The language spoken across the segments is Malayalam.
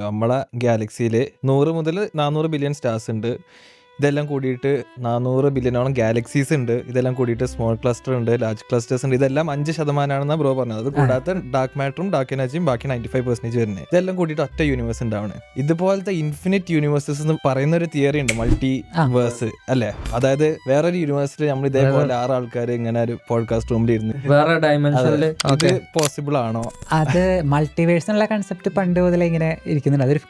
നമ്മളെ ഗാലക്സിയിൽ 100 മുതൽ 400 ബില്യൺ സ്റ്റാർസ് ഉണ്ട്. ഇതെല്ലാം കൂടിയിട്ട് 400 ബില്യണോളം ഗാലക്സീസ് ഉണ്ട്. ഇതെല്ലാം കൂടിയിട്ട് സ്മോൾ ക്ലസ്റ്റർ ഉണ്ട്, ലാർജ് ക്ലസ്റ്റേഴ്സ് ഉണ്ട്. ഇതെല്ലാം 5% ബ്രോ പറഞ്ഞത്. അത് കൂടാതെ ഡാർക്ക് മാറ്ററും ഡാർക്ക് എനർജിയും ബാക്കി 95% വരുന്നത്. ഇതെല്ലാം കൂടിയിട്ട് ഒറ്റ യൂണിവേഴ്സ് ഉണ്ടാവണേ. ഇതുപോലത്തെ ഇൻഫിനിറ്റ് യൂണിവേഴ്സസ് എന്ന് പറയുന്ന ഒരു തിയറി ഉണ്ട്, മൾട്ടി വേഴ്സ് അല്ലേ. അതായത് വേറൊരു യൂണിവേഴ്സിൽ നമ്മൾ ഇതേപോലെ 6 ആൾക്കാർ ഇങ്ങനെ ഒരു പോഡ്കാസ്റ്റ് റൂമിൽ ഇരുന്ന് വേറെ ഡയമെൻഷനിൽ ഇത് പോസിബിൾ ആണോ? അത് മൾട്ടിവേഴ്സ് എന്നുള്ള കൺസെപ്റ്റ് പണ്ട് മുതലേ ഇങ്ങനെ ഇരിക്കുന്നുണ്ട്. അതൊരു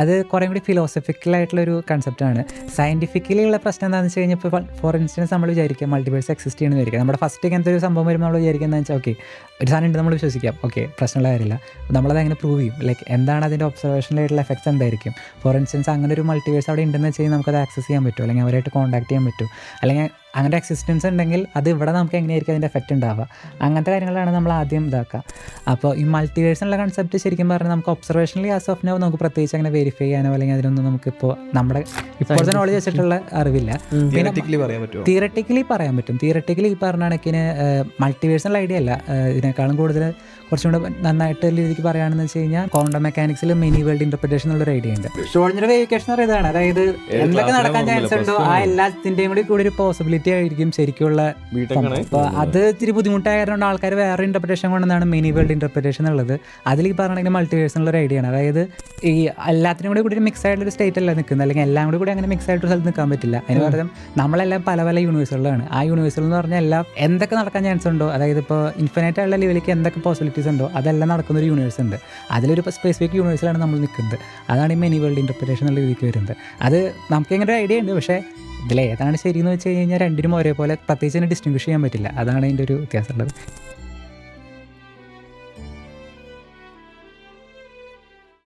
അത് കുറേ കൂടി ഫിലോസഫിക്കലായിട്ടുള്ള ഒരു കൺസെപ്റ്റാണ്. സയന്റിഫിക്കലി ഉള്ള പ്രശ്നം എന്താണെന്ന് വെച്ച് കഴിഞ്ഞാൽ, ഇപ്പോൾ ഫോർ ഇൻസ്റ്റൻസ് നമ്മൾ വിചാരിക്കുക മൾട്ടിവേഴ്സ് എക്സിസ്റ്റ് ചെയ്യണമെന്ന് വിചാരിക്കുക. നമ്മുടെ ഫസ്റ്റ് ഇങ്ങനത്തെ ഒരു സംഭവം വരുമ്പോൾ നമ്മൾ വിചാരിക്കുന്നത് വെച്ചാൽ ഓക്കെ ഒരു സാധനം ഉണ്ട്, നമ്മൾ വിശ്വസിക്കാം, ഓക്കെ പ്രശ്നമുള്ള കാര്യമില്ല. നമ്മളത് അങ്ങനെ പ്രൂവ് ചെയ്യും. ലൈക്ക് എന്താണ് അതിൻ്റെ ഒബ്സർവേഷനിലായിട്ടുള്ള എഫക്ട്സ് എന്തായിരിക്കും. ഫോർ ഇൻസ്റ്റൻസ് അങ്ങനെ ഒരു മൾട്ടിവേഴ്സ് അവിടെ ഉണ്ടെന്ന് വെച്ച് കഴിഞ്ഞാൽ നമുക്കത് ആക്സസ് ചെയ്യാൻ പറ്റും, അല്ലെങ്കിൽ അവരായിട്ട് കോൺടാക്ട് ചെയ്യാൻ പറ്റും, അല്ലെങ്കിൽ അങ്ങനെ എക്സിസ്റ്റൻസ് ഉണ്ടെങ്കിൽ അത് ഇവിടെ നമുക്ക് എങ്ങനെയായിരിക്കും അതിൻ്റെ എഫക്റ്റ് ഉണ്ടാവുക. അങ്ങനത്തെ കാര്യങ്ങളാണ് നമ്മൾ ആദ്യം ഇതാക്കുക. അപ്പോൾ ഈ മൾട്ടിവേഴ്സ് എന്നുള്ള കൺസെപ്റ്റ് ശരിക്കും പറഞ്ഞാൽ നമുക്ക് ഒബ്സർവേഷണലി ആസ് ഓഫ് നോ നമുക്ക് പ്രത്യേകിച്ച് അങ്ങനെ വെരിഫൈ ചെയ്യാനോ അല്ലെങ്കിൽ അതിനൊന്നും നമുക്കിപ്പോൾ നമ്മുടെ ഇപ്പോഴത്തെ നോളജ് വെച്ചിട്ടുള്ള അറിവില്ല. പിന്നെ തിയററ്റിക്കലി പറയാൻ പറ്റും. തിയററ്റിക്കലി ഈ പറഞ്ഞ കണക്കിന് മൾട്ടിവേഴ്സിനുള്ള ഐഡിയ അല്ല, ഇതിനേക്കാളും കൂടുതൽ കുറച്ചും കൂടെ നന്നായിട്ട് രീതിക്ക് പറയുകയാണെന്ന് വെച്ച് കഴിഞ്ഞാൽ ക്വാണ്ടം മെക്കാനിക്സിൽ മെനി വേൾഡ് ഇന്റർപ്രിറ്റേഷൻ എന്നുള്ള ഒരു ഐഡിയ ഉണ്ട്. ഷ്രോഡിഞ്ചർ വേവിക്കേഷൻ പറയുന്നതാണ്, അതായത് എന്തൊക്കെ നടക്കാൻ ചാൻസ് ഉണ്ടോ ആ എല്ലാത്തിൻ്റെയും കൂടി ഒരു പോസിബിലിറ്റി ആയിരിക്കും ശരിക്കുള്ള. അപ്പോൾ അത് ഇത്തിരി ബുദ്ധിമുട്ടായ കാരണം ആൾക്കാർ വേറെ ഇന്റർപ്രിറ്റേഷൻ കൊണ്ടെന്നാണ് മെനി വേൾഡ് ഇന്റർപ്രിറ്റേഷൻ ഉള്ളത്. അതിൽ ഈ പറഞ്ഞ മൾട്ടിവേഴ്സ് എന്നുള്ള ഒരു ഐഡിയ ആണ്. അതായത് ഈ എല്ലാത്തിനും കൂടി ഒരു മിക്സ് ആയിട്ടുള്ള സ്റ്റേറ്റ് അല്ല നിൽക്കുന്നത്, അല്ലെങ്കിൽ എല്ലാം കൂടി അങ്ങനെ മിക്സ് ആയിട്ട് സ്ഥലത്ത് നിൽക്കാൻ പറ്റില്ല. അതിന് പകരം നമ്മളെല്ലാം പല പല യൂണിവേഴ്സുകളാണ്. ആ യൂണിവേഴ്സുകൾ എന്ന് പറഞ്ഞാൽ എല്ലാം എന്തൊക്കെ നടക്കാൻ ചാൻസ് ഉണ്ടോ, അതായത് ഇപ്പോൾ ഇൻഫിനൈറ്റ് ആയിട്ടുള്ള ലെവലിലേക്ക് എന്തൊക്കെ പോസിബിലിറ്റീസ് ഉണ്ടോ അതെല്ലാം നടക്കുന്ന ഒരു യൂണിവേഴ്സ് ഉണ്ട്. അതിലൊരു സ്പെസിഫിക് യൂണിവേഴ്സിലാണ് നമ്മൾ നിൽക്കുന്നത്. അതാണ് ഈ മെനി വേൾഡ് ഇന്റർപ്രിറ്റേഷൻ എന്നുള്ള രീതിക്ക് വരുന്നത്. അത് നമുക്ക് ഇങ്ങനെ ഒരു ഐഡിയ ഉണ്ട്, പക്ഷേ ഇതിലേതാണ് ശരിയെന്ന് വെച്ച് കഴിഞ്ഞാൽ രണ്ടിനും ഒരേപോലെ പ്രത്യേകിച്ച് ഡിസ്റ്റിങ്വിഷ് ചെയ്യാൻ പറ്റില്ല. അതാണ് അതിൻ്റെ ഒരു വ്യത്യാസമുള്ളത്.